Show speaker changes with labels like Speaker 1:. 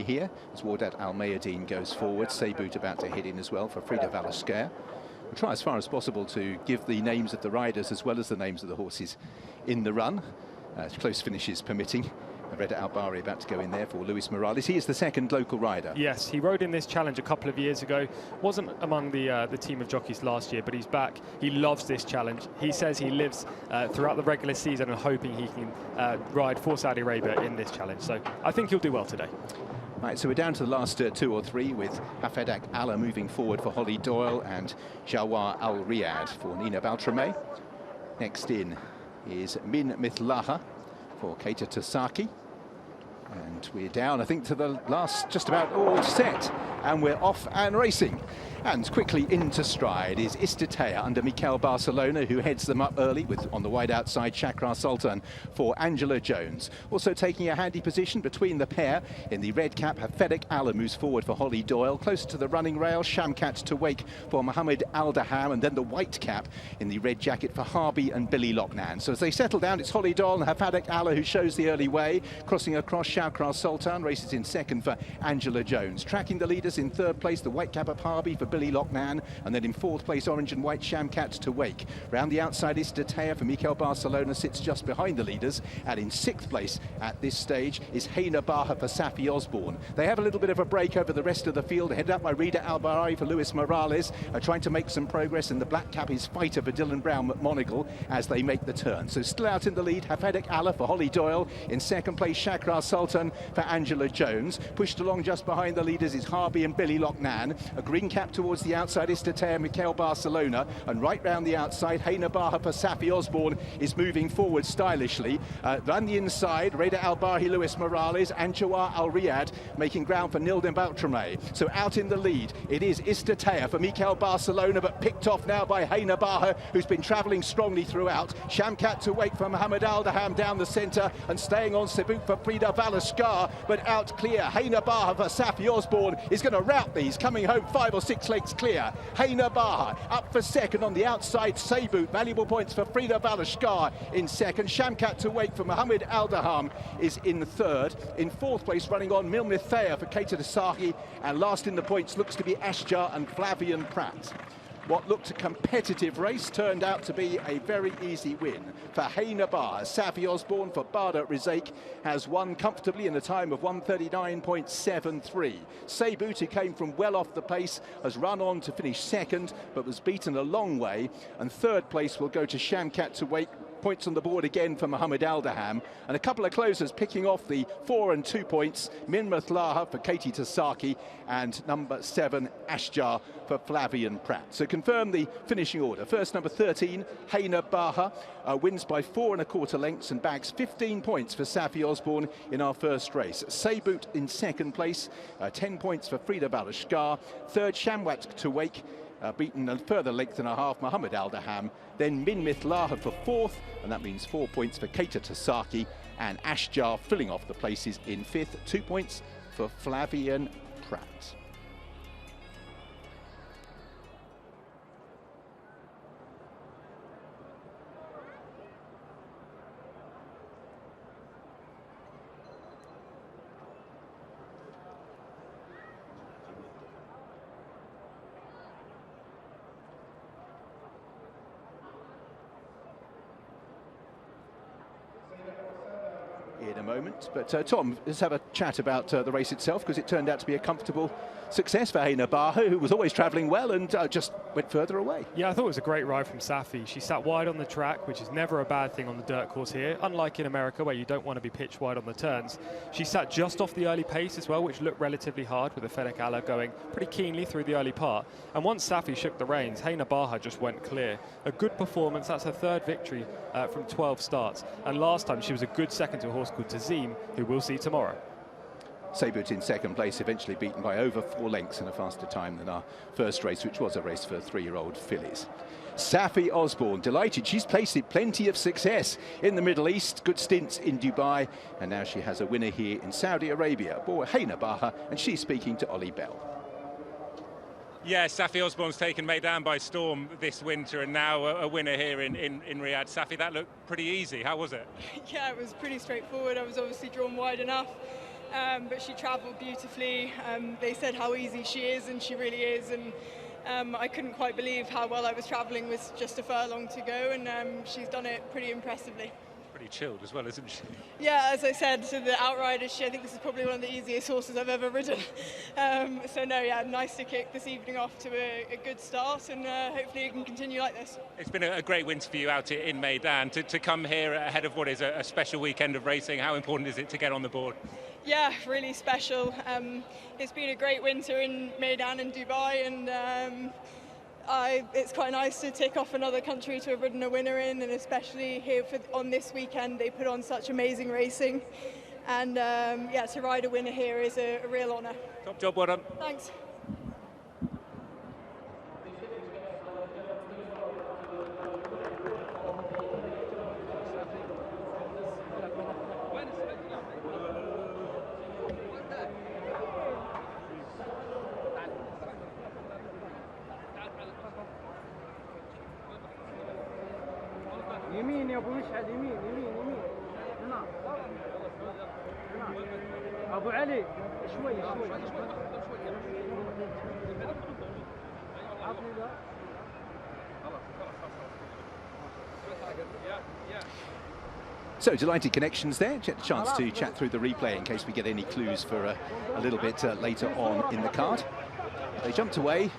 Speaker 1: here as Wardat Al Mayadeen goes forward. Seiboot about to head in as well for Frida Valaskaya. We'll try as far as possible to give the names of the riders as well as the names of the horses in the run, close finishes permitting. Reda Albari about to go in there for Luis Morales. He is the second local rider.
Speaker 2: Yes, he rode in this challenge a couple of years ago. Wasn't among the team of jockeys last year, but he's back. He loves this challenge. He says he lives throughout the regular season and hoping he can ride for Saudi Arabia in this challenge. So I think he'll do well today.
Speaker 1: Right, so we're down to the last 2 or 3 with Hafedak Allah moving forward for Holly Doyle and Jawar Al Riyad for Nina Baltrame. Next in is Min Mithlaha for Keita Tasaki. And we're down, I think, to the last just about all set. And we're off and racing. And quickly into stride is Istatea under Mikel Barcelona, who heads them up early with on the wide outside Shakra Sultan for Angela Jones. Also taking a handy position between the pair in the red cap, Hafedak Allah moves forward for Holly Doyle. Close to the running rail, Shamkat to wake for Mohammed Aldaham, and then the white cap in the red jacket for Harby and Billy Lochnan. So as they settle down, it's Holly Doyle and Hafedak Allah who shows the early way. Crossing across, Shakra Sultan races in second for Angela Jones. Tracking the leaders in third place, the white cap of Harby for Billy Lochnan, and then in fourth place, orange and white Shamkat to wake. Round the outside is Istatea for Mikel Barcelona, sits just behind the leaders, and in sixth place at this stage is Heina Baha for Safi Osborne. They have a little bit of a break over the rest of the field, headed up by Rida Albari for Luis Morales, trying to make some progress, and the black cap is Fighter for Dylan Brown McMonagle as they make the turn. So still out in the lead, Hafedak Allah for Holly Doyle. In second place, Shakra Sultan for Angela Jones. Pushed along just behind the leaders is Harby and Billy Lochnan. A green cap towards the outside is Istatea Mikel Barcelona, and right round the outside, Heina Baha for Safi Osborne is moving forward stylishly. Round the inside, Reda Albahi, Luis Morales, and Jawar Al Riyad making ground for Nilden Baltrame. So out in the lead, it is Istatea for Mikel Barcelona, but picked off now by Heina Baha, who's been travelling strongly throughout. Shamkat to wake for Mohammed Aldaham down the centre, and staying on Seiboot for Frida Valaskar, but out clear. Heina Baha for Safi Osborne is going to rout these, coming home 5 or 6 lengths clear. Heina Baha up for second on the outside. Seiboot, valuable points for Frida Valaskar in second. Shamkat to wake for Mohammed Aldaham is in third. In fourth place, running on Milmithea for Keita Tasaki, and last in the points looks to be Ashjar and Flavian Pratt. What looked a competitive race turned out to be a very easy win for Heina Baha. Safi Osborne for Bada Rizek has won comfortably in a time of 1:39.73. Seiboot, who came from well off the pace, has run on to finish second, but was beaten a long way. And third place will go to Shamkat to wake. Points on the board again for Mohammed Aldaham, and a couple of closers picking off the 4 and 2 points. Min Mathlaha for Katie Tasaki, and number 7 Ashjar for Flavian Pratt. So confirm the finishing order. First, number 13 Heina Baha wins by 4 1/4 lengths and bags 15 points for Safi Osborne in our first race. Seiboot in second place, 10 points for Frida Valaskar. Third, Shamwat to wake, beaten a further length and a half, Mohammed Aldaham. Then Min Mithlaha for fourth, and that means 4 points for Keita Tasaki, and Ashjar filling off the places in fifth, 2 points for Flavian Pratt. In a moment, but Tom, let's have a chat about the race itself, because it turned out to be a comfortable success for Heina Baha, who was always travelling well and just went further away.
Speaker 2: Yeah, I thought it was a great ride from Safi. She sat wide on the track, which is never a bad thing on the dirt course here, unlike in America where you don't want to be pitched wide on the turns. She sat just off the early pace as well, which looked relatively hard, with the Hafedak Allah going pretty keenly through the early part. And once Safi shook the reins, Heina Baha just went clear. A good performance. That's her third victory from 12 starts. And last time she was a good second to a horse called Tazim, who we'll see tomorrow.
Speaker 1: Seiboot in second place, eventually beaten by over 4 lengths in a faster time than our first race, which was a race for 3-year-old fillies. Safi Osborne, delighted. She's tasted plenty of success in the Middle East, good stints in Dubai, and now she has a winner here in Saudi Arabia, Heina Baha, and she's speaking to Ollie Bell.
Speaker 3: Yeah, Safi Osborne's taken Meydan by storm this winter, and now a winner here in Riyadh. Safi, that looked pretty easy. How was it?
Speaker 4: Yeah, it was pretty straightforward. I was obviously drawn wide enough. but she travelled beautifully. They said how easy she is, and she really is. And I couldn't quite believe how well I was travelling with just a furlong to go, and she's done it pretty impressively.
Speaker 3: Pretty chilled as well, isn't she?
Speaker 4: Yeah, as I said to the outriders, I think this is probably one of the easiest horses I've ever ridden. So no, yeah, nice to kick this evening off to a good start, and hopefully it can continue like this. It's
Speaker 3: been a great winter for you out in Meydan. To come here ahead of what is a special weekend of racing, how important is it to get on the board?
Speaker 4: Yeah, really special. It's been a great winter in Meydan and Dubai, and it's quite nice to tick off another country to have ridden a winner in, and especially here on this weekend they put on such amazing racing, and yeah, to ride a winner here is a real honour.
Speaker 3: Top job, well done.
Speaker 4: Thanks.
Speaker 5: يمين يا ابو مشعل، يمين يمين يمين هنا هنا ابو علي، شوي شوي عطني ذا.
Speaker 1: So delighted connections there. Chance to chat through the replay in case we get any clues for a little bit later on in the card. They jumped away.